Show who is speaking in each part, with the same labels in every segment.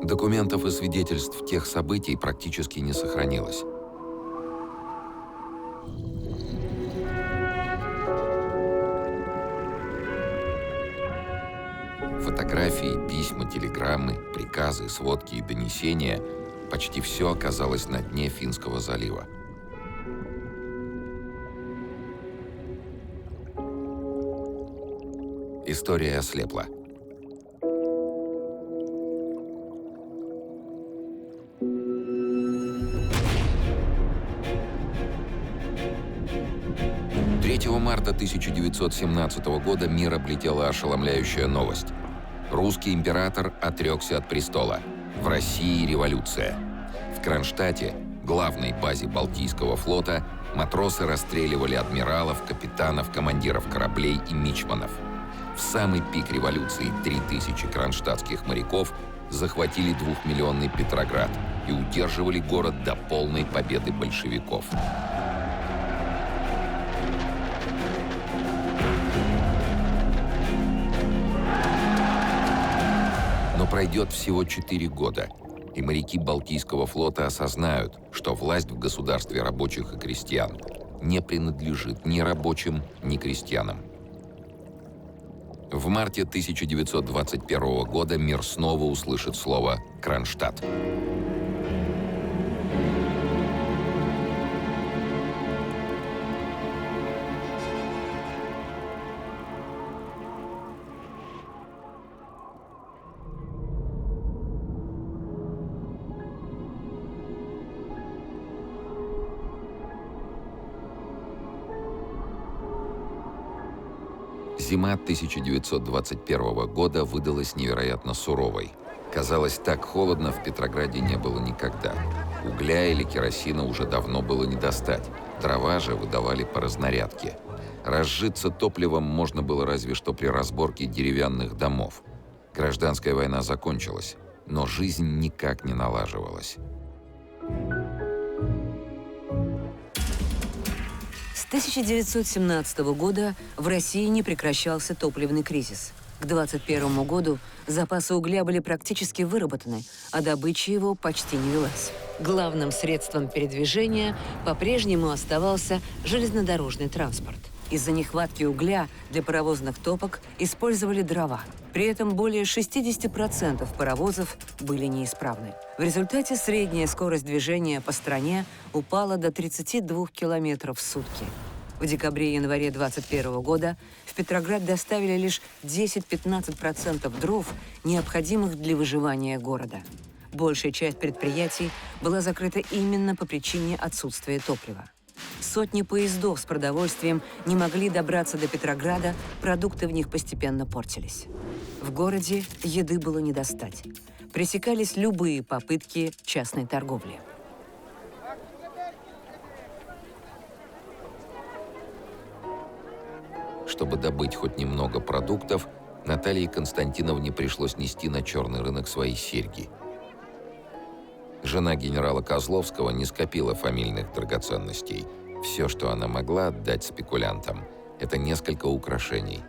Speaker 1: Документов и свидетельств тех событий практически не сохранилось. Фотографии, письма, телеграммы, приказы, сводки и донесения — почти все оказалось на дне Финского залива. История ослепла. Марта 1917 года мир облетела ошеломляющая новость. Русский император отрекся от престола. В России революция. В Кронштадте, главной базе Балтийского флота, матросы расстреливали адмиралов, капитанов, командиров кораблей и мичманов. В самый пик революции 3000 кронштадтских моряков захватили 2-миллионный Петроград и удерживали город до полной победы большевиков. Но пройдет всего 4 года, и моряки Балтийского флота осознают, что власть в государстве рабочих и крестьян не принадлежит ни рабочим, ни крестьянам. В марте 1921 года мир снова услышит слово «Кронштадт». Зима 1921 года выдалась невероятно суровой. Казалось, так холодно в Петрограде не было никогда. Угля или керосина уже давно было не достать. Дрова же выдавали по разнарядке. Разжиться топливом можно было разве что при разборке деревянных домов. Гражданская война закончилась, но жизнь никак не налаживалась.
Speaker 2: С 1917 года в России не прекращался топливный кризис. К 1921 году запасы угля были практически выработаны, а добыча его почти не велась. Главным средством передвижения по-прежнему оставался железнодорожный транспорт. Из-за нехватки угля для паровозных топок использовали дрова. При этом более 60% паровозов были неисправны. В результате средняя скорость движения по стране упала до 32 км в сутки. В декабре-январе 2021 года в Петроград доставили лишь 10-15% дров, необходимых для выживания города. Большая часть предприятий была закрыта именно по причине отсутствия топлива. Сотни поездов с продовольствием не могли добраться до Петрограда, продукты в них постепенно портились. В городе еды было не достать. Пресекались любые попытки частной торговли.
Speaker 1: Чтобы добыть хоть немного продуктов, Наталье Константиновне пришлось нести на черный рынок свои серьги. Жена генерала Козловского не скопила фамильных драгоценностей. Все, что она могла отдать спекулянтам, это несколько украшений.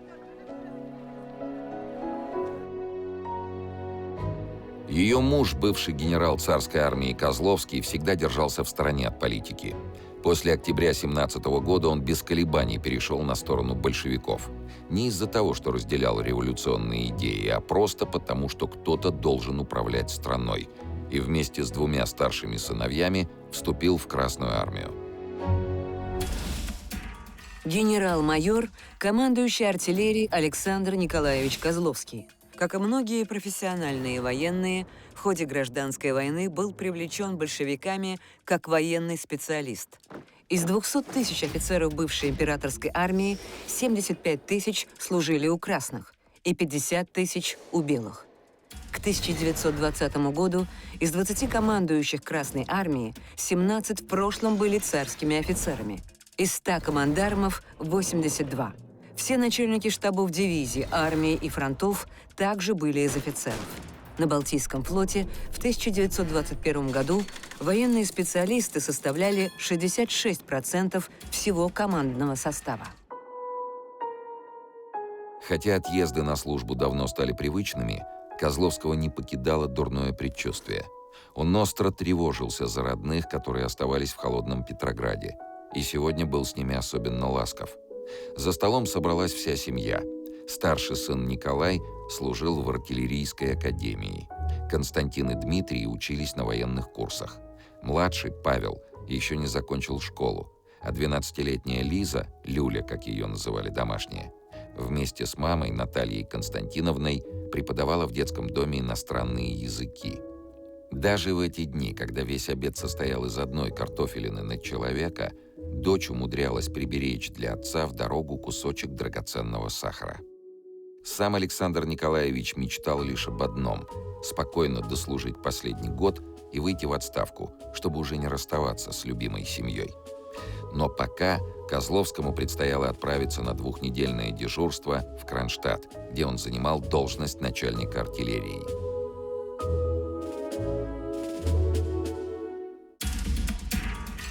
Speaker 1: Ее муж, бывший генерал царской армии Козловский, всегда держался в стороне от политики. После октября 1917 года он без колебаний перешел на сторону большевиков. Не из-за того, что разделял революционные идеи, а просто потому, что кто-то должен управлять страной. И вместе с 2 старшими сыновьями вступил в Красную армию.
Speaker 2: Генерал-майор, командующий артиллерией Александр Николаевич Козловский. Как и многие профессиональные военные, в ходе гражданской войны был привлечен большевиками как военный специалист. Из 200 тысяч офицеров бывшей императорской армии 75 тысяч служили у красных и 50 тысяч у белых. К 1920 году из 20 командующих Красной армии 17 в прошлом были царскими офицерами. Из 100 командармов – 82. Все начальники штабов дивизий, армии и фронтов также были из офицеров. На Балтийском флоте в 1921 году военные специалисты составляли 66% всего командного состава.
Speaker 1: Хотя отъезды на службу давно стали привычными, Козловского не покидало дурное предчувствие. Он остро тревожился за родных, которые оставались в холодном Петрограде, и сегодня был с ними особенно ласков. За столом собралась вся семья. Старший сын Николай служил в артиллерийской академии. Константин и Дмитрий учились на военных курсах. Младший, Павел, еще не закончил школу, а 12-летняя Лиза, Люля, как ее называли домашние, вместе с мамой Натальей Константиновной преподавала в детском доме иностранные языки. Даже в эти дни, когда весь обед состоял из одной картофелины на человека, дочь умудрялась приберечь для отца в дорогу кусочек драгоценного сахара. Сам Александр Николаевич мечтал лишь об одном – спокойно дослужить последний год и выйти в отставку, чтобы уже не расставаться с любимой семьей. Но пока Козловскому предстояло отправиться на 2-недельное дежурство в Кронштадт, где он занимал должность начальника артиллерии.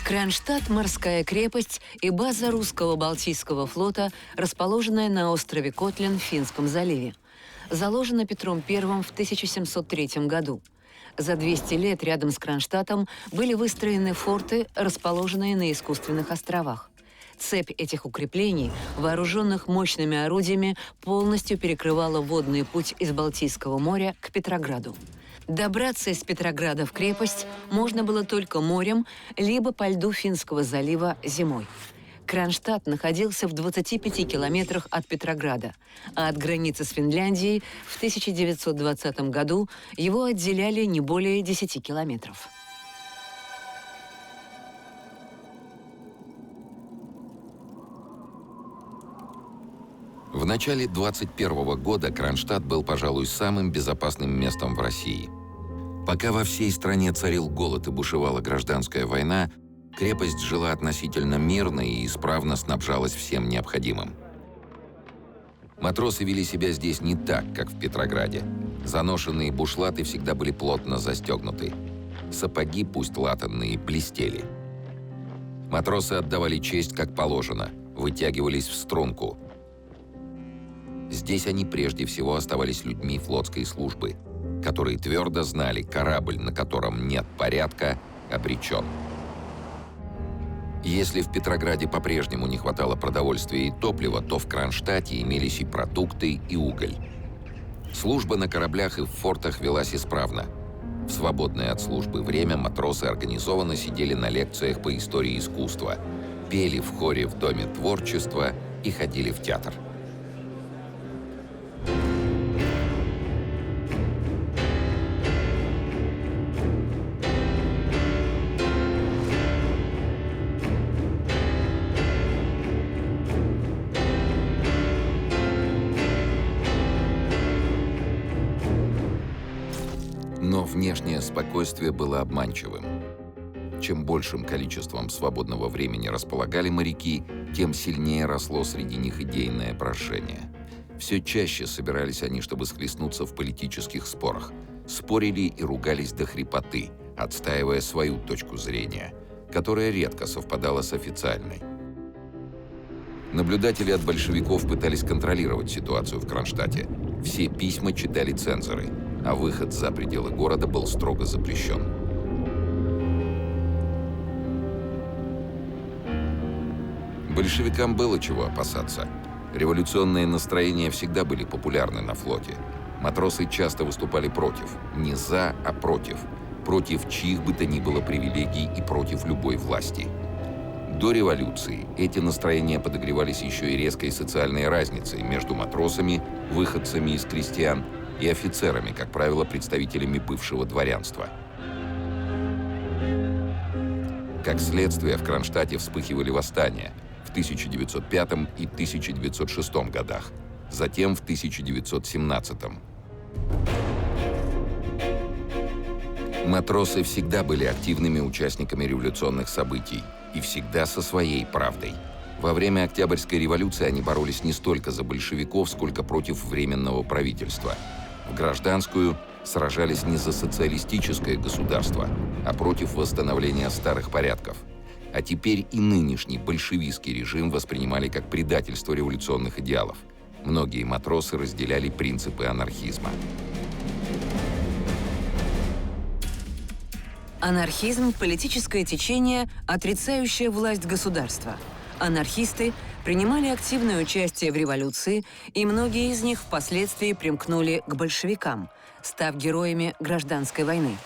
Speaker 2: Кронштадт – морская крепость и база русского Балтийского флота, расположенная на острове Котлин в Финском заливе. Заложена Петром I в 1703 году. За 200 лет рядом с Кронштадтом были выстроены форты, расположенные на искусственных островах. Цепь этих укреплений, вооруженных мощными орудиями, полностью перекрывала водный путь из Балтийского моря к Петрограду. Добраться из Петрограда в крепость можно было только морем, либо по льду Финского залива зимой. Кронштадт находился в 25 километрах от Петрограда, а от границы с Финляндией в 1920 году его отделяли не более 10 километров.
Speaker 1: В начале 21 года Кронштадт был, пожалуй, самым безопасным местом в России. Пока во всей стране царил голод и бушевала гражданская война, крепость жила относительно мирно и исправно снабжалась всем необходимым. Матросы вели себя здесь не так, как в Петрограде. Заношенные бушлаты всегда были плотно застегнуты. Сапоги, пусть латанные, блестели. Матросы отдавали честь как положено, вытягивались в струнку. Здесь они прежде всего оставались людьми флотской службы, которые твердо знали, корабль, на котором нет порядка, обречен. Если в Петрограде по-прежнему не хватало продовольствия и топлива, то в Кронштадте имелись и продукты, и уголь. Служба на кораблях и в фортах велась исправно. В свободное от службы время матросы организованно сидели на лекциях по истории искусства, пели в хоре в Доме творчества и ходили в театр. Но внешнее спокойствие было обманчивым. Чем большим количеством свободного времени располагали моряки, тем сильнее росло среди них идейное брожение. Все чаще собирались они, чтобы схлестнуться в политических спорах. Спорили и ругались до хрипоты, отстаивая свою точку зрения, которая редко совпадала с официальной. Наблюдатели от большевиков пытались контролировать ситуацию в Кронштадте. Все письма читали цензоры, а выход за пределы города был строго запрещен. Большевикам было чего опасаться. Революционные настроения всегда были популярны на флоте. Матросы часто выступали против. Не за, а против. Против чьих бы то ни было привилегий и против любой власти. До революции эти настроения подогревались еще и резкой социальной разницей между матросами, выходцами из крестьян, и офицерами, как правило, представителями бывшего дворянства. Как следствие, в Кронштадте вспыхивали восстания в 1905 и 1906 годах, затем в 1917. Матросы всегда были активными участниками революционных событий и всегда со своей правдой. Во время Октябрьской революции они боролись не столько за большевиков, сколько против Временного правительства. В гражданскую сражались не за социалистическое государство, а против восстановления старых порядков. А теперь и нынешний большевистский режим воспринимали как предательство революционных идеалов. Многие матросы разделяли принципы анархизма.
Speaker 2: Анархизм – политическое течение, отрицающее власть государства. Анархисты принимали активное участие в революции, и многие из них впоследствии примкнули к большевикам, став героями гражданской войны.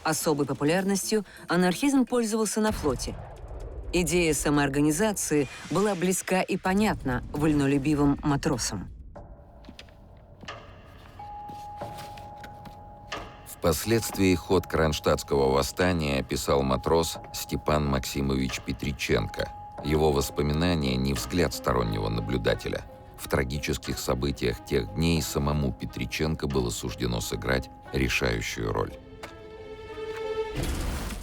Speaker 2: Особой популярностью анархизм пользовался на флоте. Идея самоорганизации была близка и понятна вольнолюбивым матросам.
Speaker 1: Впоследствии ход кронштадтского восстания описал матрос Степан Максимович Петриченко. Его воспоминания не взгляд стороннего наблюдателя. В трагических событиях тех дней самому Петриченко было суждено сыграть решающую роль.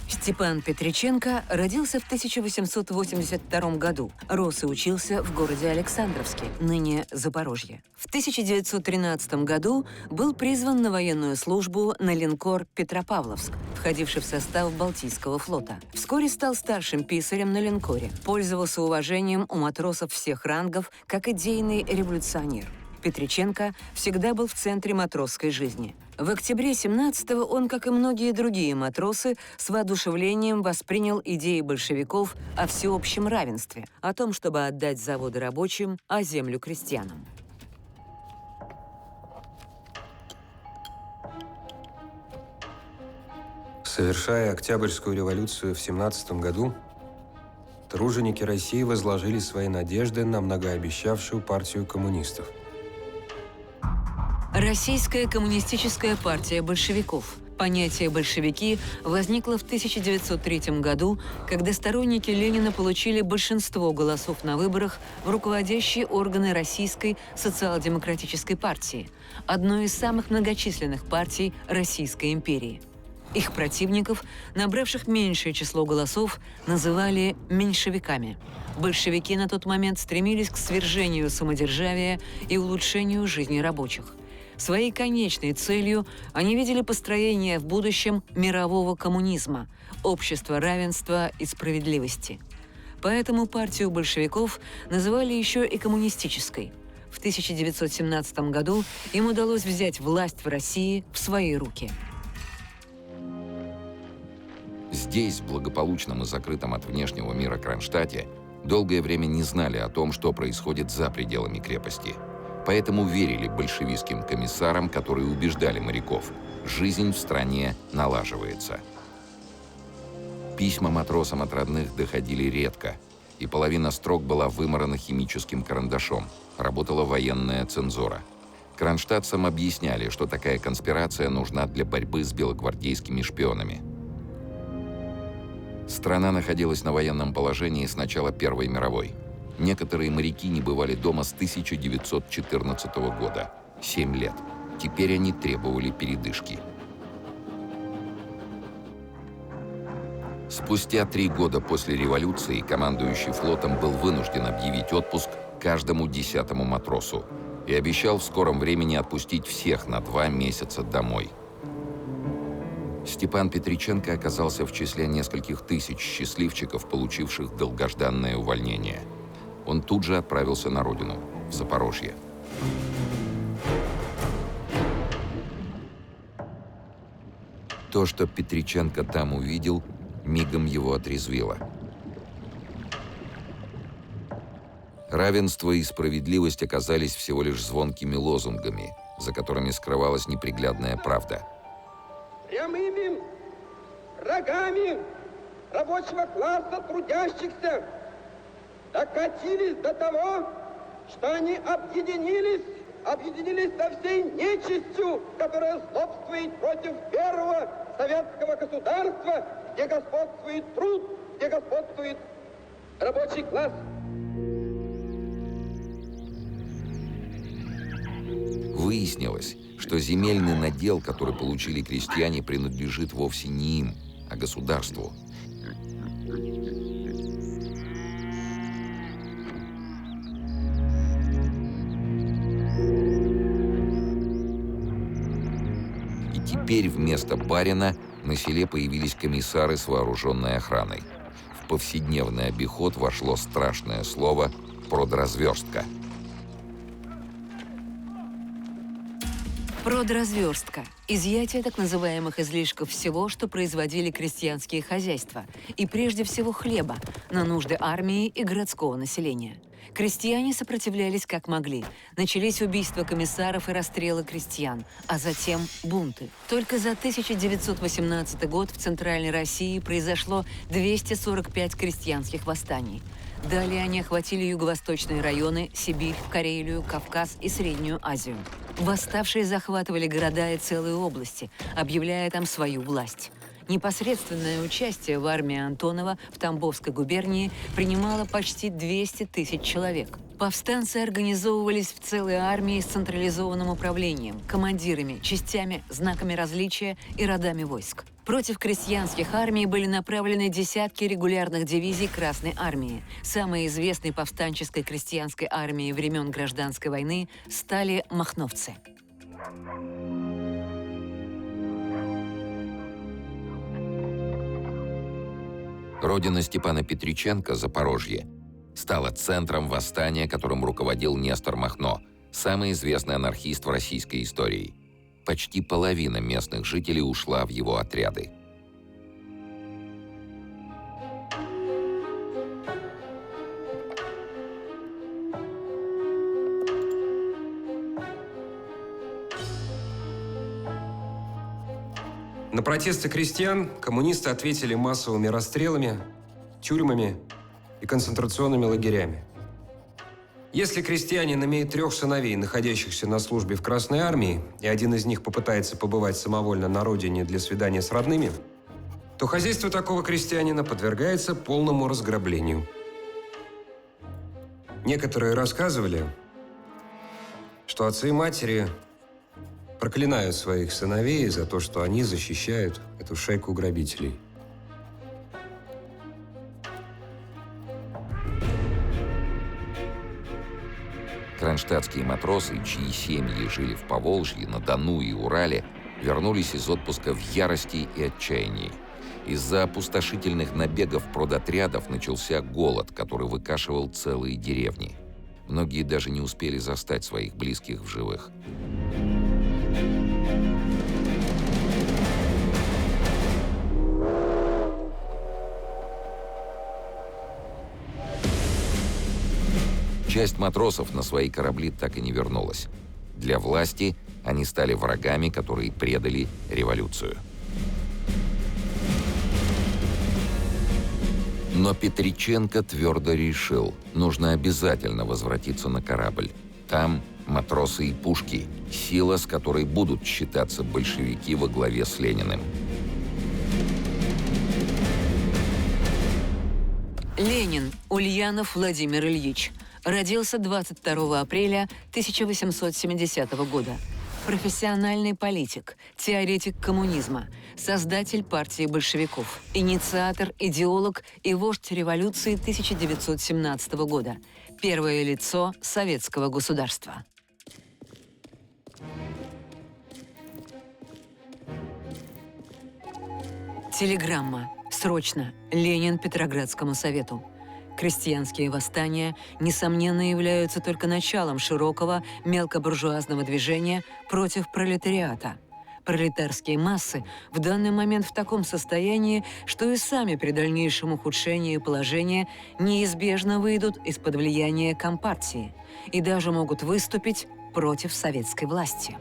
Speaker 2: Степан Петриченко родился в 1882 году. Рос и учился в городе Александровске, ныне Запорожье. В 1913 году был призван на военную службу на линкор «Петропавловск», входивший в состав Балтийского флота. Вскоре стал старшим писарем на линкоре. Пользовался уважением у матросов всех рангов как идейный революционер. Петриченко всегда был в центре матросской жизни. В октябре 17-го он, как и многие другие матросы, с воодушевлением воспринял идеи большевиков о всеобщем равенстве, о том, чтобы отдать заводы рабочим, а землю крестьянам.
Speaker 3: Совершая Октябрьскую революцию в 17 году, труженики России возложили свои надежды на многообещавшую партию коммунистов.
Speaker 2: Российская коммунистическая партия большевиков. Понятие «большевики» возникло в 1903 году, когда сторонники Ленина получили большинство голосов на выборах в руководящие органы Российской социал-демократической партии, одной из самых многочисленных партий Российской империи. Их противников, набравших меньшее число голосов, называли меньшевиками. Большевики на тот момент стремились к свержению самодержавия и улучшению жизни рабочих. Своей конечной целью они видели построение в будущем мирового коммунизма, общества равенства и справедливости. Поэтому партию большевиков называли еще и коммунистической. В 1917 году им удалось взять власть в России в свои руки.
Speaker 1: Здесь, в благополучном и закрытом от внешнего мира Кронштадте, долгое время не знали о том, что происходит за пределами крепости. Поэтому верили большевистским комиссарам, которые убеждали моряков – жизнь в стране налаживается. Письма матросам от родных доходили редко, и половина строк была вымарана химическим карандашом, работала военная цензура. Кронштадтцам объясняли, что такая конспирация нужна для борьбы с белогвардейскими шпионами. Страна находилась на военном положении с начала Первой мировой. Некоторые моряки не бывали дома с 1914 года – 7 лет. Теперь они требовали передышки. Спустя 3 года после революции командующий флотом был вынужден объявить отпуск каждому 10-му матросу и обещал в скором времени отпустить всех на 2 месяца домой. Степан Петриченко оказался в числе нескольких тысяч счастливчиков, получивших долгожданное увольнение. Он тут же отправился на родину, в Запорожье. То, что Петриченко там увидел, мигом его отрезвило. Равенство и справедливость оказались всего лишь звонкими лозунгами, за которыми скрывалась неприглядная правда.
Speaker 4: Прямыми рогами рабочего класса трудящихся докатились до того, что они объединились со всей нечистью, которая злобствует против первого советского государства, где господствует труд, где господствует рабочий класс.
Speaker 1: Выяснилось, что земельный надел, который получили крестьяне, принадлежит вовсе не им, а государству. И теперь вместо барина на селе появились комиссары с вооруженной охраной. В повседневный обиход вошло страшное слово «продразверстка».
Speaker 2: Продразверстка – изъятие так называемых излишков всего, что производили крестьянские хозяйства, и прежде всего хлеба, на нужды армии и городского населения. Крестьяне сопротивлялись как могли. Начались убийства комиссаров и расстрелы крестьян, а затем бунты. Только за 1918 год в Центральной России произошло 245 крестьянских восстаний. Далее они охватили юго-восточные районы, Сибирь, Карелию, Кавказ и Среднюю Азию. Восставшие захватывали города и целые области, объявляя там свою власть. Непосредственное участие в армии Антонова в Тамбовской губернии принимало почти 200 тысяч человек. Повстанцы организовывались в целые армии с централизованным управлением, командирами, частями, знаками различия и родами войск. Против крестьянских армий были направлены десятки регулярных дивизий Красной армии. Самой известной повстанческой крестьянской армией времен Гражданской войны стали махновцы.
Speaker 1: Родина Степана Петриченко, Запорожье, стала центром восстания, которым руководил Нестор Махно, самый известный анархист в российской истории. Почти половина местных жителей ушла в его отряды.
Speaker 3: На протесты крестьян коммунисты ответили массовыми расстрелами, тюрьмами и концентрационными лагерями. Если крестьянин имеет 3 сыновей, находящихся на службе в Красной армии, и один из них попытается побывать самовольно на родине для свидания с родными, то хозяйство такого крестьянина подвергается полному разграблению. Некоторые рассказывали, что отцы и матери проклинают своих сыновей за то, что они защищают эту шайку грабителей.
Speaker 1: Кронштадтские матросы, чьи семьи жили в Поволжье, на Дону и Урале, вернулись из отпуска в ярости и отчаянии. Из-за опустошительных набегов продотрядов начался голод, который выкашивал целые деревни. Многие даже не успели застать своих близких в живых. Часть матросов на свои корабли так и не вернулась. Для власти они стали врагами, которые предали революцию. Но Петриченко твердо решил, нужно обязательно возвратиться на корабль. Там матросы и пушки, сила, с которой будут считаться большевики во главе с Лениным.
Speaker 2: Ленин Ульянов Владимир Ильич. Родился 22 апреля 1870 года. Профессиональный политик, теоретик коммунизма, создатель партии большевиков, инициатор, идеолог и вождь революции 1917 года, первое лицо советского государства. Телеграмма. Срочно. Ленин Петроградскому совету. Крестьянские восстания, несомненно, являются только началом широкого мелкобуржуазного движения против пролетариата. Пролетарские массы в данный момент в таком состоянии, что и сами при дальнейшем ухудшении положения неизбежно выйдут из-под влияния Компартии и даже могут выступить против советской власти.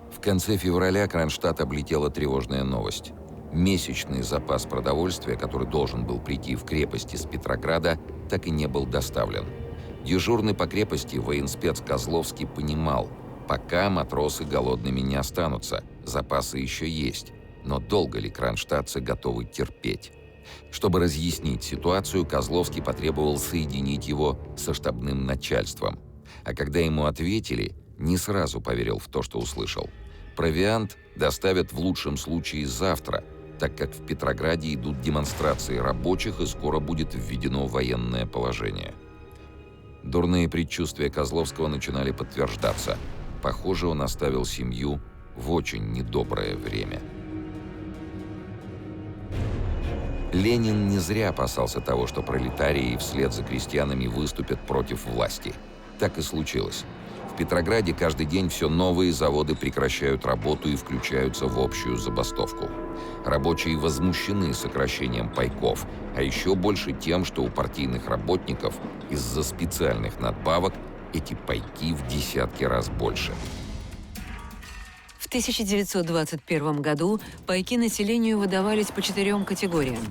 Speaker 1: В конце февраля Кронштадт облетела тревожная новость. Месячный запас продовольствия, который должен был прийти в крепость из Петрограда, так и не был доставлен. Дежурный по крепости военспец Козловский понимал, пока матросы голодными не останутся, запасы еще есть, но долго ли кронштадтцы готовы терпеть? Чтобы разъяснить ситуацию, Козловский потребовал соединить его со штабным начальством. А когда ему ответили, не сразу поверил в то, что услышал. Провиант доставят в лучшем случае завтра, так как в Петрограде идут демонстрации рабочих и скоро будет введено военное положение. Дурные предчувствия Козловского начинали подтверждаться. Похоже, он оставил семью в очень недоброе время. Ленин не зря опасался того, что пролетарии вслед за крестьянами выступят против власти. Так и случилось. В Петрограде каждый день все новые заводы прекращают работу и включаются в общую забастовку. Рабочие возмущены сокращением пайков, а еще больше тем, что у партийных работников из-за специальных надбавок эти пайки в десятки раз больше.
Speaker 2: В 1921 году пайки населению выдавались по 4 категориям.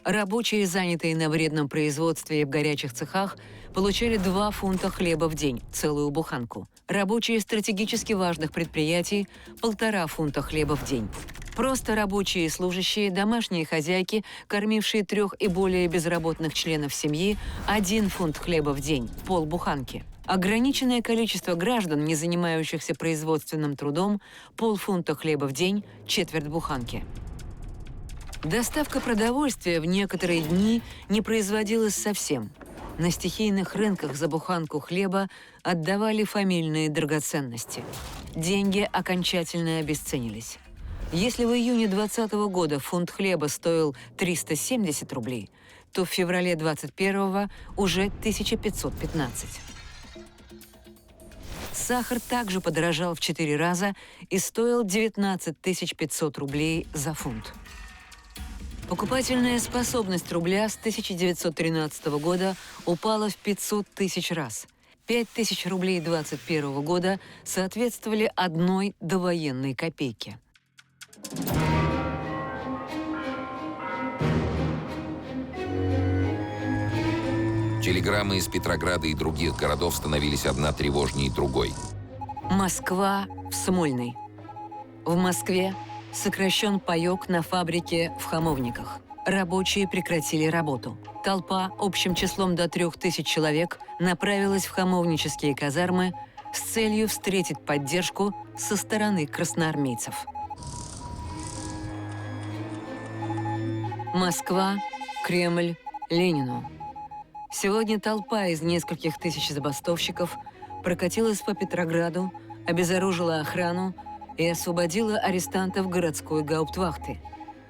Speaker 2: Рабочие, занятые на вредном производстве и в горячих цехах, получали 2 фунта хлеба в день, целую буханку. Рабочие стратегически важных предприятий – 1,5 фунта хлеба в день. Просто рабочие и служащие, домашние хозяйки, кормившие 3 и более безработных членов семьи – 1 фунт хлеба в день, полбуханки. Ограниченное количество граждан, не занимающихся производственным трудом, полфунта хлеба в день, четверть буханки. Доставка продовольствия в некоторые дни не производилась совсем. На стихийных рынках за буханку хлеба отдавали фамильные драгоценности. Деньги окончательно обесценились. Если в июне 2020 года фунт хлеба стоил 370 рублей, то в феврале 2021 уже 1515. Сахар также подорожал в 4 раза и стоил 19 500 рублей за фунт. Покупательная способность рубля с 1913 года упала в 500 тысяч раз. 5000 рублей 2021 года соответствовали 1 довоенной копейке.
Speaker 1: Телеграммы из Петрограда и других городов становились одна тревожнее другой.
Speaker 2: Москва в Смольной. В Москве сокращен паёк на фабрике в Хамовниках. Рабочие прекратили работу. Толпа общим числом до 3000 человек направилась в хамовнические казармы с целью встретить поддержку со стороны красноармейцев. Москва, Кремль, Ленину. Сегодня толпа из нескольких тысяч забастовщиков прокатилась по Петрограду, обезоружила охрану и освободила арестантов городской гауптвахты,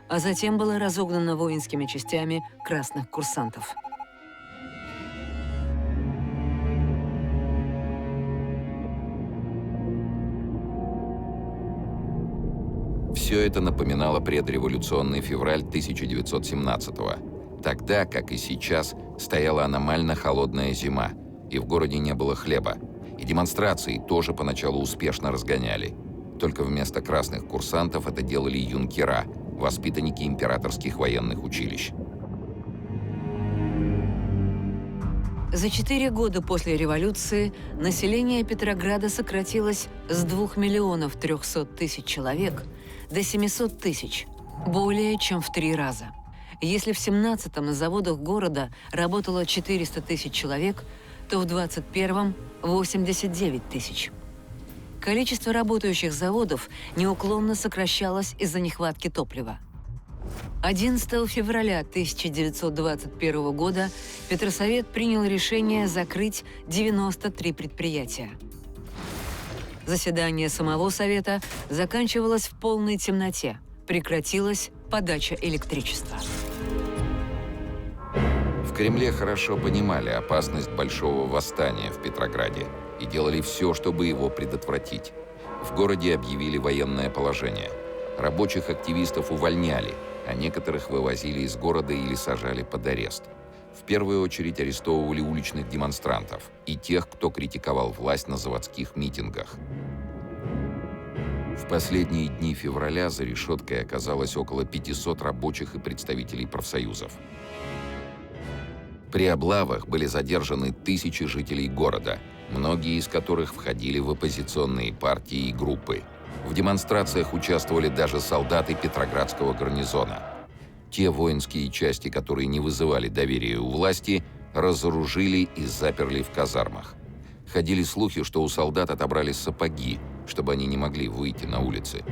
Speaker 2: а затем была разогнана воинскими частями красных курсантов.
Speaker 1: Все это напоминало предреволюционный февраль 1917-го. Тогда, как и сейчас, стояла аномально холодная зима, и в городе не было хлеба. И демонстрации тоже поначалу успешно разгоняли. Только вместо красных курсантов это делали юнкера, воспитанники императорских военных училищ.
Speaker 2: За 4 года после революции население Петрограда сократилось с 2 300 000 человек до 700 000, более чем в 3 раза. Если в 17-м на заводах города работало 400 000 человек, то в 21-м – 89 000. Количество работающих заводов неуклонно сокращалось из-за нехватки топлива. 11 февраля 1921 года Петросовет принял решение закрыть 93 предприятия. Заседание самого Совета заканчивалось в полной темноте. Прекратилась подача электричества.
Speaker 1: В Кремле хорошо понимали опасность большого восстания в Петрограде и делали все, чтобы его предотвратить. В городе объявили военное положение. Рабочих активистов увольняли, а некоторых вывозили из города или сажали под арест. В первую очередь арестовывали уличных демонстрантов и тех, кто критиковал власть на заводских митингах. В последние дни февраля за решеткой оказалось около 500 рабочих и представителей профсоюзов. При облавах были задержаны тысячи жителей города, многие из которых входили в оппозиционные партии и группы. В демонстрациях участвовали даже солдаты Петроградского гарнизона. Те воинские части, которые не вызывали доверия у власти, разоружили и заперли в казармах. Ходили слухи, что у солдат отобрали сапоги, чтобы они не могли выйти на улицы.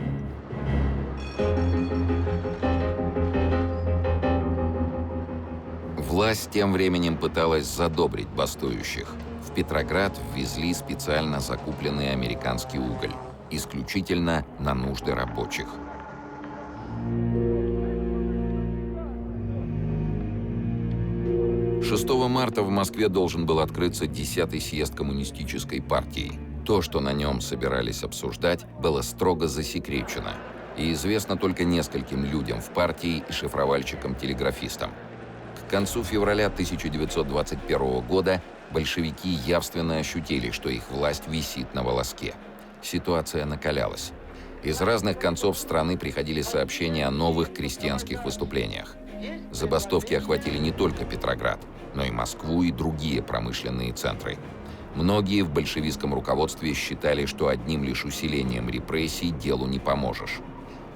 Speaker 1: Власть тем временем пыталась задобрить бастующих. В Петроград ввезли специально закупленный американский уголь, исключительно на нужды рабочих. «6 марта в Москве должен был открыться 10-й съезд Коммунистической партии. То, что на нем собирались обсуждать, было строго засекречено и известно только нескольким людям в партии и шифровальщикам-телеграфистам. К концу февраля 1921 года большевики явственно ощутили, что их власть висит на волоске. Ситуация накалялась. Из разных концов страны приходили сообщения о новых крестьянских выступлениях. Забастовки охватили не только Петроград, но и Москву и другие промышленные центры. Многие в большевистском руководстве считали, что одним лишь усилением репрессий делу не поможешь.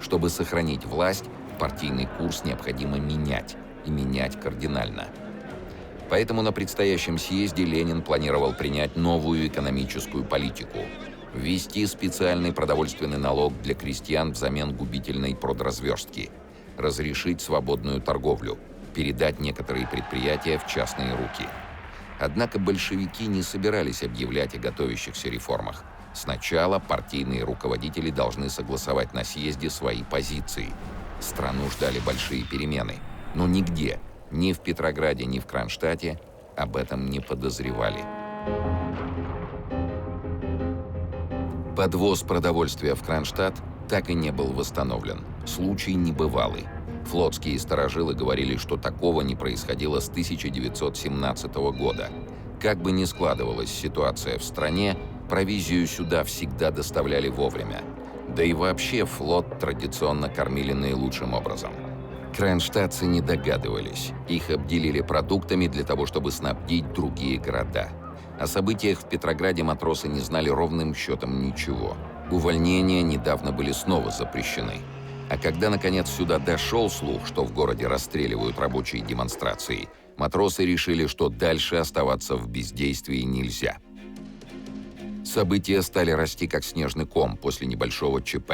Speaker 1: Чтобы сохранить власть, партийный курс необходимо менять, и менять кардинально. Поэтому на предстоящем съезде Ленин планировал принять новую экономическую политику, ввести специальный продовольственный налог для крестьян взамен губительной продразверстки, разрешить свободную торговлю, передать некоторые предприятия в частные руки. Однако большевики не собирались объявлять о готовящихся реформах. Сначала партийные руководители должны согласовать на съезде свои позиции. Страну ждали большие перемены, но нигде, ни в Петрограде, ни в Кронштадте, об этом не подозревали. Подвоз продовольствия в Кронштадт так и не был восстановлен. Случай небывалый. Флотские старожилы говорили, что такого не происходило с 1917 года. Как бы ни складывалась ситуация в стране, провизию сюда всегда доставляли вовремя. Да и вообще флот традиционно кормили наилучшим образом. Кронштадтцы не догадывались. Их обделили продуктами для того, чтобы снабдить другие города. О событиях в Петрограде матросы не знали ровным счетом ничего. Увольнения недавно были снова запрещены. А когда, наконец, сюда дошел слух, что в городе расстреливают рабочие демонстрации, матросы решили, что дальше оставаться в бездействии нельзя. События стали расти как снежный ком после небольшого ЧП.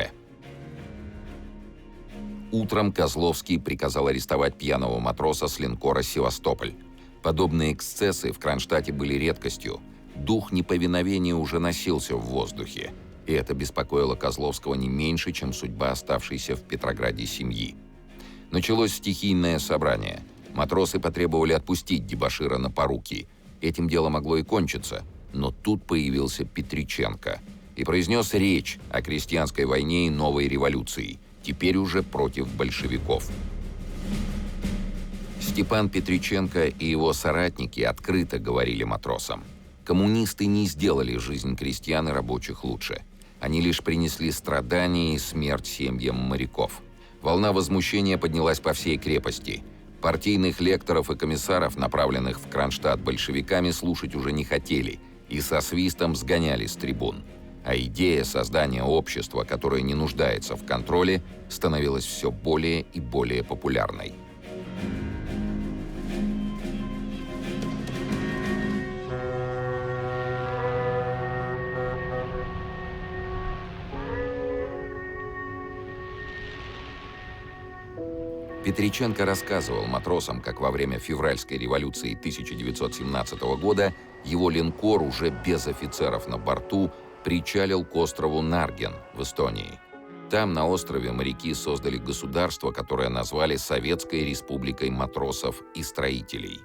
Speaker 1: Утром Козловский приказал арестовать пьяного матроса с линкора «Севастополь». Подобные эксцессы в Кронштадте были редкостью. Дух неповиновения уже носился в воздухе. И это беспокоило Козловского не меньше, чем судьба оставшейся в Петрограде семьи. Началось стихийное собрание. Матросы потребовали отпустить дебошира на поруки. Этим дело могло и кончиться. Но тут появился Петриченко и произнес речь о крестьянской войне и новой революции, теперь уже против большевиков. Степан Петриченко и его соратники открыто говорили матросам: коммунисты не сделали жизнь крестьян и рабочих лучше. Они лишь принесли страдания и смерть семьям моряков. Волна возмущения поднялась по всей крепости. Партийных лекторов и комиссаров, направленных в Кронштадт большевиками, слушать уже не хотели и со свистом сгоняли с трибун. А идея создания общества, которое не нуждается в контроле, становилась все более и более популярной. Петриченко рассказывал матросам, как во время февральской революции 1917 года его линкор уже без офицеров на борту причалил к острову Нарген в Эстонии. Там, на острове, моряки создали государство, которое назвали Советской Республикой матросов и строителей.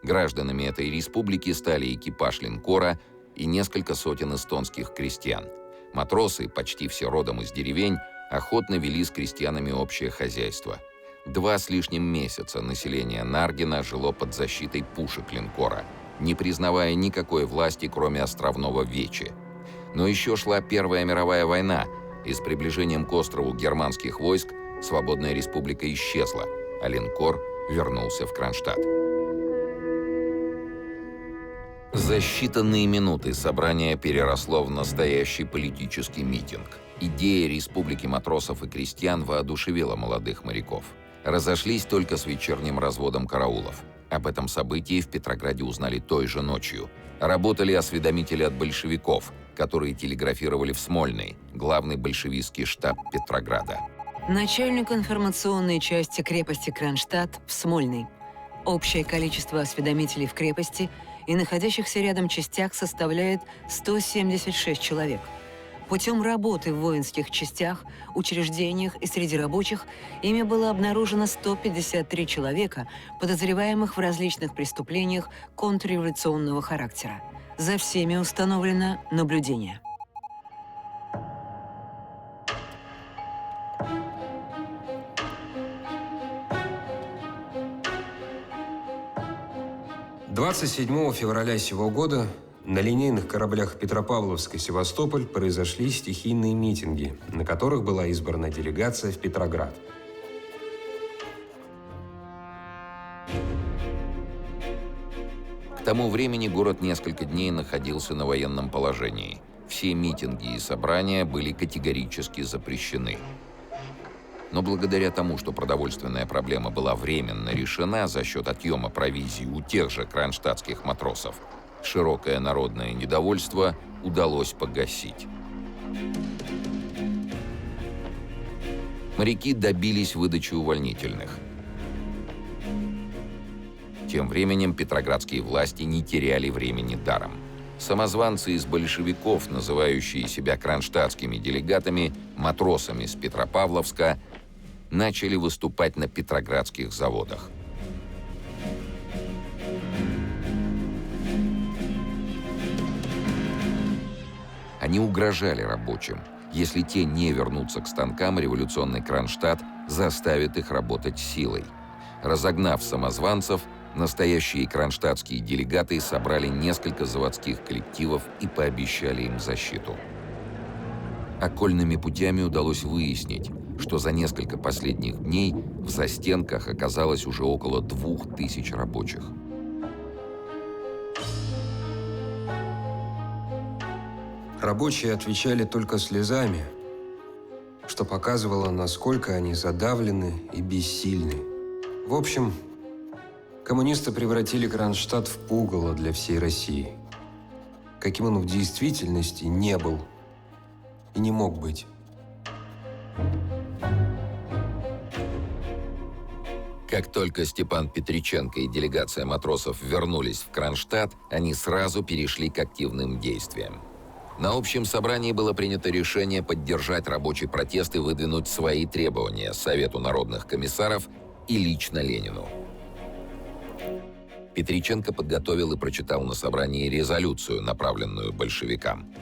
Speaker 1: Гражданами этой республики стали экипаж линкора и несколько сотен эстонских крестьян. Матросы, почти все родом из деревень, охотно вели с крестьянами общее хозяйство. 2 с лишним месяца население Наргена жило под защитой пушек линкора, не признавая никакой власти, кроме островного Вечи. Но еще шла Первая мировая война, и с приближением к острову германских войск свободная республика исчезла, а линкор вернулся в Кронштадт. За считанные минуты собрание переросло в настоящий политический митинг. Идея республики матросов и крестьян воодушевила молодых моряков. Разошлись только с вечерним разводом караулов. Об этом событии в Петрограде узнали той же ночью. Работали осведомители от большевиков, которые телеграфировали в Смольный, главный большевистский штаб Петрограда.
Speaker 2: Начальник информационной части крепости Кронштадт в Смольный. Общее количество осведомителей в крепости и находящихся рядом частях составляет 176 человек. Путем работы в воинских частях, учреждениях и среди рабочих ими было обнаружено 153 человека, подозреваемых в различных преступлениях контрреволюционного характера. За всеми установлено наблюдение.
Speaker 3: «27 февраля сего года на линейных кораблях Петропавловск и Севастополь произошли стихийные митинги, на которых была избрана делегация в Петроград.
Speaker 1: К тому времени город несколько дней находился на военном положении. Все митинги и собрания были категорически запрещены. Но благодаря тому, что продовольственная проблема была временно решена за счет отъема провизии у тех же кронштадтских матросов, широкое народное недовольство удалось погасить. Моряки добились выдачи увольнительных. Тем временем петроградские власти не теряли времени даром. Самозванцы из большевиков, называющие себя кронштадтскими делегатами, матросами с Петропавловска, начали выступать на петроградских заводах. Они угрожали рабочим. Если те не вернутся к станкам, революционный Кронштадт заставит их работать силой. Разогнав самозванцев, настоящие кронштадтские делегаты собрали несколько заводских коллективов и пообещали им защиту. Окольными путями удалось выяснить, что за несколько последних дней в застенках оказалось уже около 2000 рабочих.
Speaker 3: Рабочие отвечали только слезами, что показывало, насколько они задавлены и бессильны. В общем, коммунисты превратили Кронштадт в пугало для всей России, каким он в действительности не был и не мог быть.
Speaker 1: Как только Степан Петриченко и делегация матросов вернулись в Кронштадт, они сразу перешли к активным действиям. На общем собрании было принято решение поддержать рабочий протест и выдвинуть свои требования Совету народных комиссаров и лично Ленину. Петриченко подготовил и прочитал на собрании резолюцию, направленную большевикам.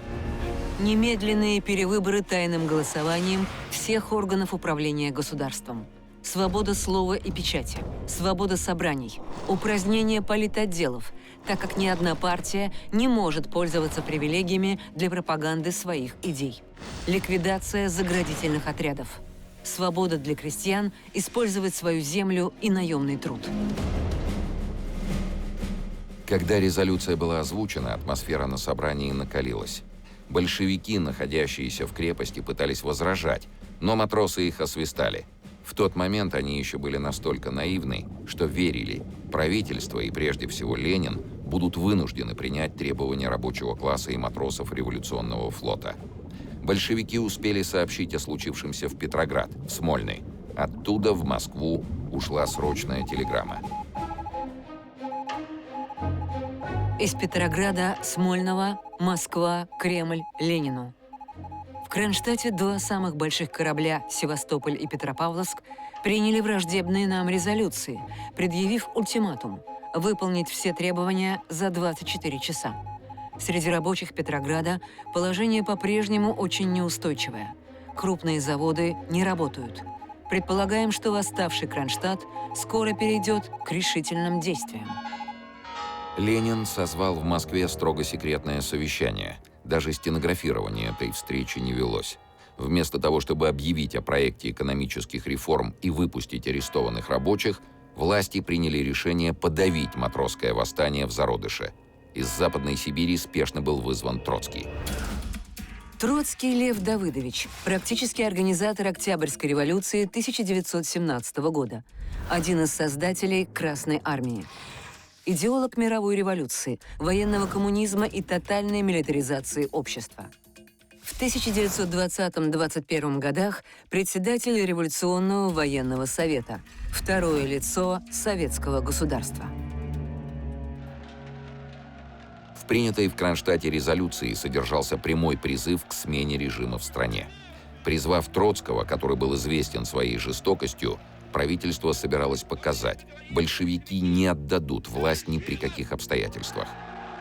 Speaker 2: Немедленные перевыборы тайным голосованием всех органов управления государством. Свобода слова и печати, свобода собраний, упразднение политотделов, так как ни одна партия не может пользоваться привилегиями для пропаганды своих идей. Ликвидация заградительных отрядов. Свобода для крестьян использовать свою землю и наемный труд.
Speaker 1: Когда резолюция была озвучена, атмосфера на собрании накалилась. Большевики, находящиеся в крепости, пытались возражать, но матросы их освистали. В тот момент они еще были настолько наивны, что верили, правительство и прежде всего Ленин будут вынуждены принять требования рабочего класса и матросов революционного флота. Большевики успели сообщить о случившемся в Петроград, в Смольный. Оттуда в Москву ушла срочная телеграмма.
Speaker 2: Из Петрограда, Смольного, Москва, Кремль, Ленину. В Кронштадте два самых больших корабля «Севастополь» и «Петропавловск» приняли враждебные нам резолюции, предъявив ультиматум выполнить все требования за 24 часа. Среди рабочих Петрограда положение по-прежнему очень неустойчивое. Крупные заводы не работают. Предполагаем, что восставший Кронштадт скоро перейдет к решительным действиям.
Speaker 1: Ленин созвал в Москве строго секретное совещание. Даже стенографирование этой встречи не велось. Вместо того, чтобы объявить о проекте экономических реформ и выпустить арестованных рабочих, власти приняли решение подавить матросское восстание в зародыше. Из Западной Сибири спешно был вызван Троцкий.
Speaker 2: Троцкий Лев Давыдович, практически организатор Октябрьской революции 1917 года, один из создателей Красной армии. Идеолог мировой революции, военного коммунизма и тотальной милитаризации общества. В В 1920-21 годах председатель Революционного военного совета, второе лицо советского государства.
Speaker 1: В принятой в Кронштадте резолюции содержался прямой призыв к смене режима в стране. Призвав Троцкого, который был известен своей жестокостью, правительство собиралось показать: большевики не отдадут власть ни при каких обстоятельствах.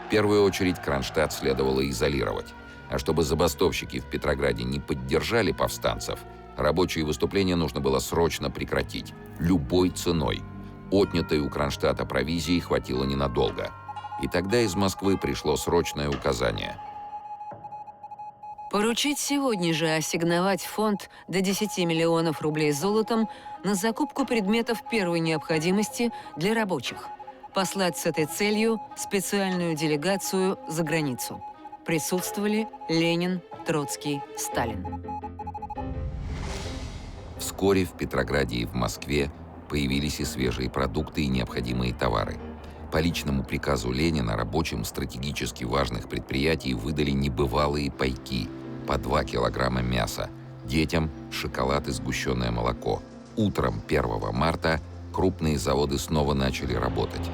Speaker 1: В первую очередь Кронштадт следовало изолировать. А чтобы забастовщики в Петрограде не поддержали повстанцев, рабочие выступления нужно было срочно прекратить. Любой ценой. Отнятой у Кронштадта провизии хватило ненадолго. И тогда из Москвы пришло срочное указание.
Speaker 2: Поручить сегодня же ассигновать в фонд до 10 миллионов рублей золотом на закупку предметов первой необходимости для рабочих. Послать с этой целью специальную делегацию за границу. Присутствовали Ленин, Троцкий, Сталин.
Speaker 1: Вскоре в Петрограде и в Москве появились и свежие продукты, и необходимые товары. По личному приказу Ленина рабочим стратегически важных предприятий выдали небывалые пайки – по 2 килограмма мяса, детям – шоколад и сгущенное молоко. Утром 1 марта крупные заводы снова начали работать.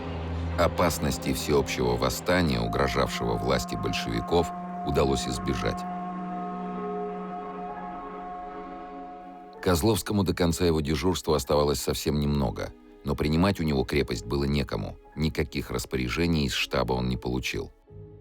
Speaker 1: Опасности всеобщего восстания, угрожавшего власти большевиков, удалось избежать. Козловскому до конца его дежурства оставалось совсем немного, но принимать у него крепость было некому. Никаких распоряжений из штаба он не получил.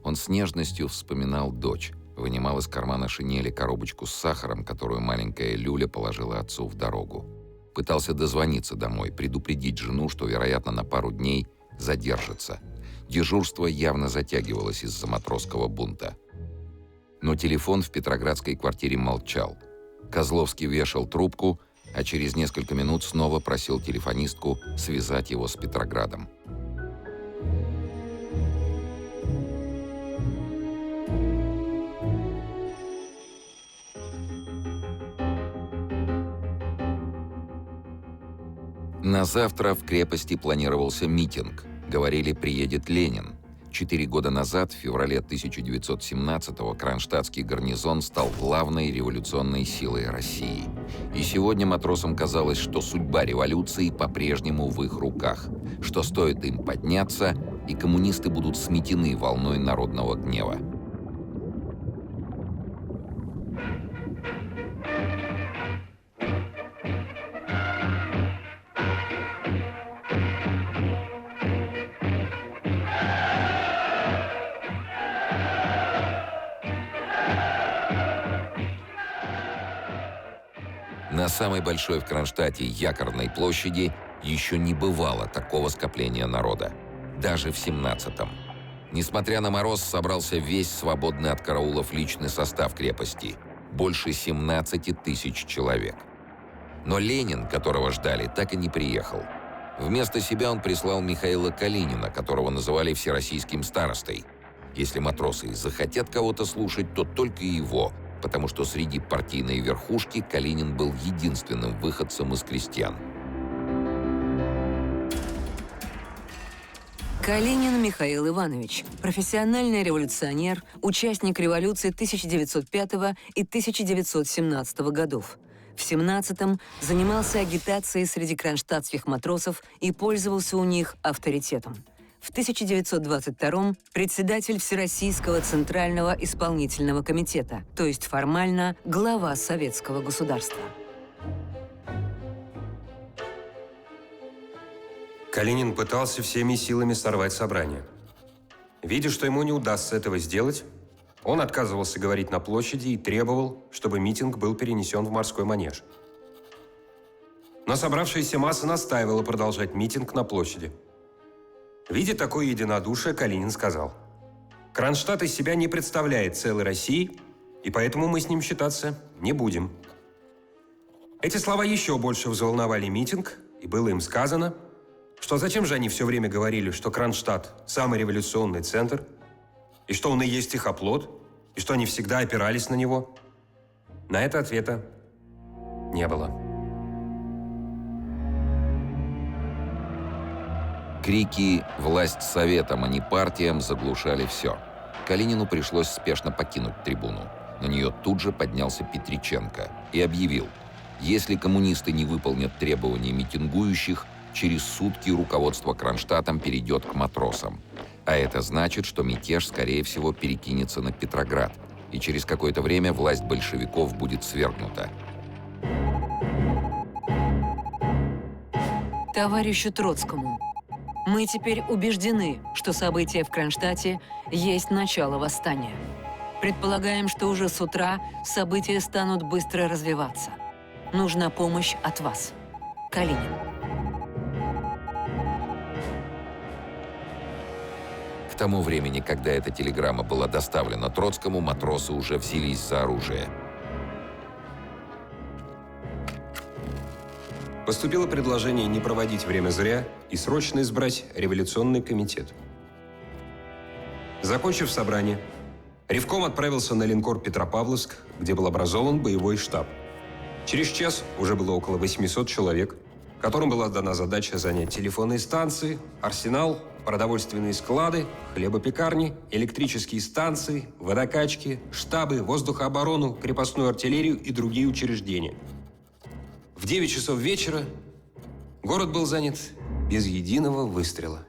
Speaker 1: Он с нежностью вспоминал дочь, вынимал из кармана шинели коробочку с сахаром, которую маленькая Люля положила отцу в дорогу. Пытался дозвониться домой, предупредить жену, что, вероятно, на пару дней задержится. Дежурство явно затягивалось из-за матросского бунта. Но телефон в петроградской квартире молчал. Козловский вешал трубку, а через несколько минут снова просил телефонистку связать его с Петроградом. На завтра в крепости планировался митинг. Говорили, приедет Ленин. 4 года назад, в феврале 1917-го, кронштадтский гарнизон стал главной революционной силой России. И сегодня матросам казалось, что судьба революции по-прежнему в их руках, что стоит им подняться, и коммунисты будут сметены волной народного гнева. На самой большой в Кронштадте Якорной площади еще не бывало такого скопления народа. Даже в 17-м. Несмотря на мороз, собрался весь свободный от караулов личный состав крепости. Больше 17 тысяч человек. Но Ленин, которого ждали, так и не приехал. Вместо себя он прислал Михаила Калинина, которого называли всероссийским старостой. Если матросы захотят кого-то слушать, то только его, потому что среди партийной верхушки Калинин был единственным выходцем из крестьян.
Speaker 2: Калинин Михаил Иванович, профессиональный революционер, участник революции 1905 и 1917 годов. В 17-м занимался агитацией среди кронштадтских матросов и пользовался у них авторитетом. В 1922-м председатель Всероссийского Центрального исполнительного комитета, то есть формально глава советского государства.
Speaker 3: Калинин пытался всеми силами сорвать собрание. Видя, что ему не удастся этого сделать, он отказывался говорить на площади и требовал, чтобы митинг был перенесен в морской манеж. Но собравшаяся масса настаивала продолжать митинг на площади. Видя такое единодушие, Калинин сказал: «Кронштадт из себя не представляет целой России, и поэтому мы с ним считаться не будем». Эти слова еще больше взволновали митинг, и было им сказано, что зачем же они все время говорили, что Кронштадт – самый революционный центр, и что он и есть их оплот, и что они всегда опирались на него. На это ответа не было.
Speaker 1: Крики «Власть советам, а не партиям» заглушали все. Калинину пришлось спешно покинуть трибуну. На нее тут же поднялся Петриченко и объявил: если коммунисты не выполнят требования митингующих, через сутки руководство Кронштадтом перейдет к матросам. А это значит, что мятеж, скорее всего, перекинется на Петроград, и через какое-то время власть большевиков будет свергнута.
Speaker 2: Товарищу Троцкому, мы теперь убеждены, что события в Кронштадте есть начало восстания. Предполагаем, что уже с утра события станут быстро развиваться. Нужна помощь от вас. Калинин.
Speaker 1: К тому времени, когда эта телеграмма была доставлена Троцкому, матросы уже взялись за оружие.
Speaker 3: Поступило предложение не проводить время зря и срочно избрать революционный комитет. Закончив собрание, Ревком отправился на линкор «Петропавловск», где был образован боевой штаб. Через час уже было около 800 человек, которым была дана задача занять телефонные станции, арсенал, продовольственные склады, хлебопекарни, электрические станции, водокачки, штабы, воздухооборону, крепостную артиллерию и другие учреждения. В 9 часов вечера город был занят без единого выстрела.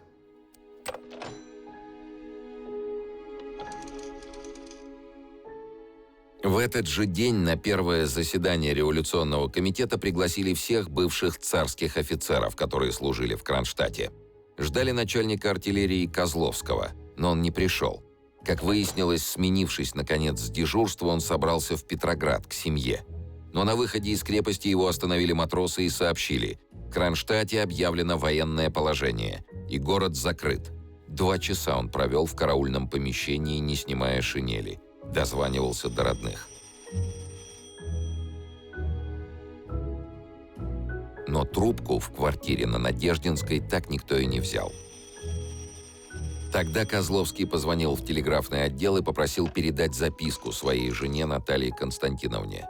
Speaker 1: В этот же день на первое заседание революционного комитета пригласили всех бывших царских офицеров, которые служили в Кронштадте. Ждали начальника артиллерии Козловского, но он не пришел. Как выяснилось, сменившись, наконец, с дежурства, он собрался в Петроград к семье. Но на выходе из крепости его остановили матросы и сообщили: в Кронштадте объявлено военное положение, и город закрыт. 2 часа он провел в караульном помещении, не снимая шинели. Дозванивался до родных. Но трубку в квартире на Надеждинской так никто и не взял. Тогда Козловский позвонил в телеграфный отдел и попросил передать записку своей жене Наталье Константиновне.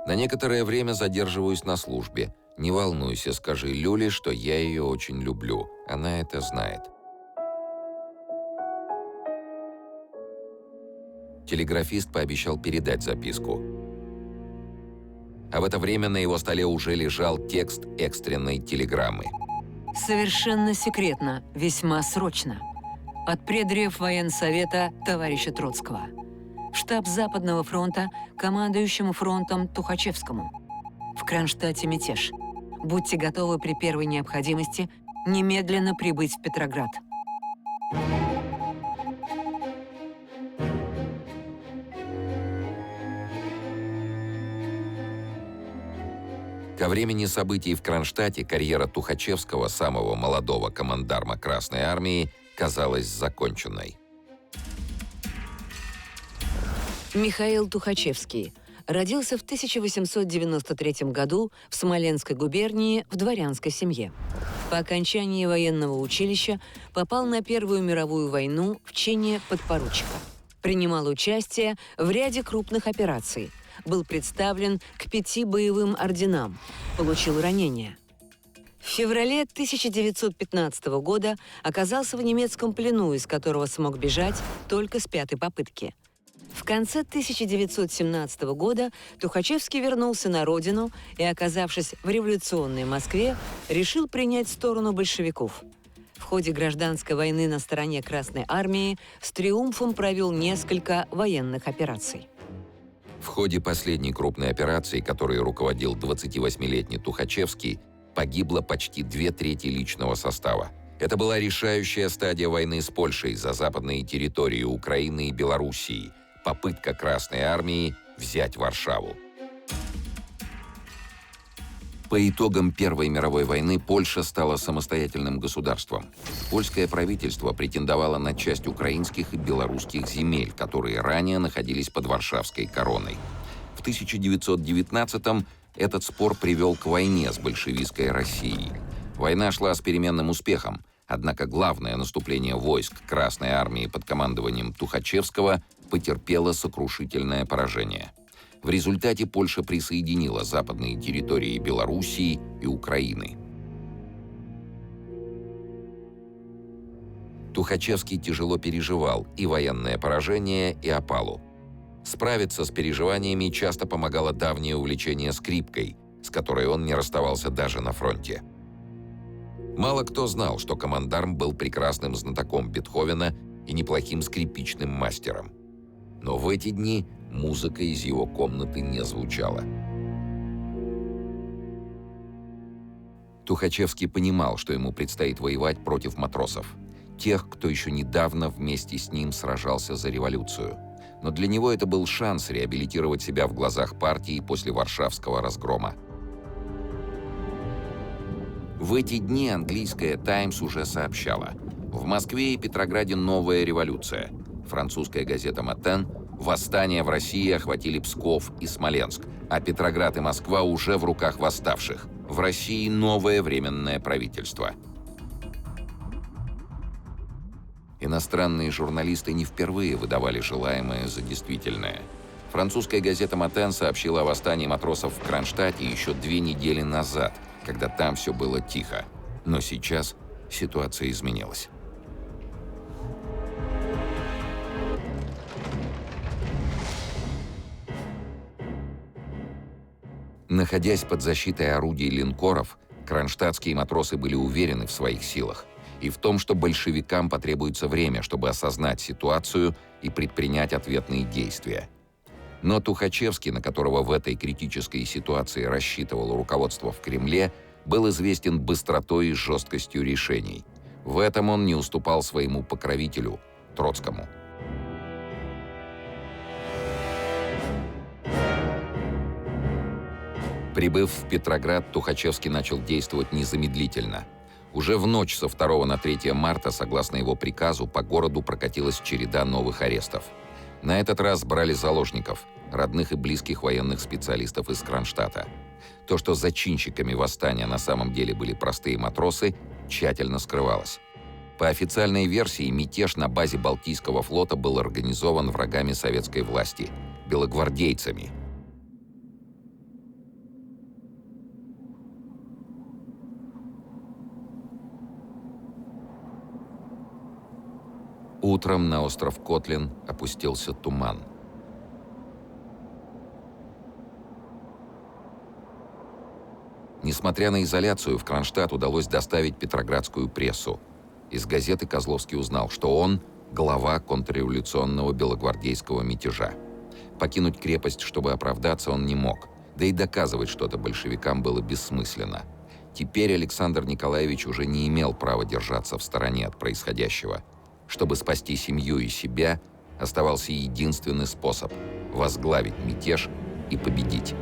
Speaker 1: «На некоторое время задерживаюсь на службе. Не волнуйся, скажи Люле, что я ее очень люблю. Она это знает». Телеграфист пообещал передать записку. А в это время на его столе уже лежал текст экстренной телеграммы.
Speaker 2: Совершенно секретно, весьма срочно. От предреввоенсовета товарища Троцкого. В штаб Западного фронта, командующему фронтом Тухачевскому. В Кронштадте мятеж. Будьте готовы при первой необходимости немедленно прибыть в Петроград.
Speaker 1: Ко времени событий в Кронштадте карьера Тухачевского, самого молодого командарма Красной Армии, казалась законченной.
Speaker 2: Михаил Тухачевский родился в 1893 году в Смоленской губернии в дворянской семье. По окончании военного училища попал на Первую мировую войну в чине подпоручика. Принимал участие в ряде крупных операций. Был представлен к 5 боевым орденам. Получил ранения. В феврале 1915 года оказался в немецком плену, из которого смог бежать только с 5-й попытки. В конце 1917 года Тухачевский вернулся на родину и, оказавшись в революционной Москве, решил принять сторону большевиков. В ходе гражданской войны на стороне Красной Армии с триумфом провел несколько военных операций.
Speaker 1: В ходе последней крупной операции, которой руководил 28-летний Тухачевский, погибло почти 2/3 личного состава. Это была решающая стадия войны с Польшей за западные территории Украины и Белоруссии, попытка Красной Армии взять Варшаву. По итогам Первой мировой войны Польша стала самостоятельным государством. Польское правительство претендовало на часть украинских и белорусских земель, которые ранее находились под Варшавской короной. В 1919-м этот спор привел к войне с большевистской Россией. Война шла с переменным успехом, однако главное наступление войск Красной Армии под командованием Тухачевского потерпело сокрушительное поражение. В результате Польша присоединила западные территории Белоруссии и Украины. Тухачевский тяжело переживал и военное поражение, и опалу. Справиться с переживаниями часто помогало давнее увлечение скрипкой, с которой он не расставался даже на фронте. Мало кто знал, что командарм был прекрасным знатоком Бетховена и неплохим скрипичным мастером. Но в эти дни музыка из его комнаты не звучала. Тухачевский понимал, что ему предстоит воевать против матросов, тех, кто еще недавно вместе с ним сражался за революцию. Но для него это был шанс реабилитировать себя в глазах партии после Варшавского разгрома. В эти дни английская «Таймс» уже сообщала: в Москве и Петрограде новая революция. Французская газета «Матен» — восстания в России охватили Псков и Смоленск, а Петроград и Москва уже в руках восставших. В России новое временное правительство. Иностранные журналисты не впервые выдавали желаемое за действительное. Французская газета «Матен» сообщила о восстании матросов в Кронштадте еще 2 недели назад, когда там все было тихо. Но сейчас ситуация изменилась. Находясь под защитой орудий линкоров, кронштадтские матросы были уверены в своих силах и в том, что большевикам потребуется время, чтобы осознать ситуацию и предпринять ответные действия. Но Тухачевский, на которого в этой критической ситуации рассчитывало руководство в Кремле, был известен быстротой и жесткостью решений. В этом он не уступал своему покровителю, Троцкому. Прибыв в Петроград, Тухачевский начал действовать незамедлительно. Уже в ночь со 2 на 3 марта, согласно его приказу, по городу прокатилась череда новых арестов. На этот раз брали заложников, родных и близких военных специалистов из Кронштадта. То, что зачинщиками восстания на самом деле были простые матросы, тщательно скрывалось. По официальной версии, мятеж на базе Балтийского флота был организован врагами советской власти – белогвардейцами. Утром на остров Котлин опустился туман. Несмотря на изоляцию, в Кронштадт удалось доставить петроградскую прессу. Из газеты Козловский узнал, что он – глава контрреволюционного белогвардейского мятежа. Покинуть крепость, чтобы оправдаться, он не мог, да и доказывать что-то большевикам было бессмысленно. Теперь Александр Николаевич уже не имел права держаться в стороне от происходящего. Чтобы спасти семью и себя, оставался единственный способ – возглавить мятеж и победить.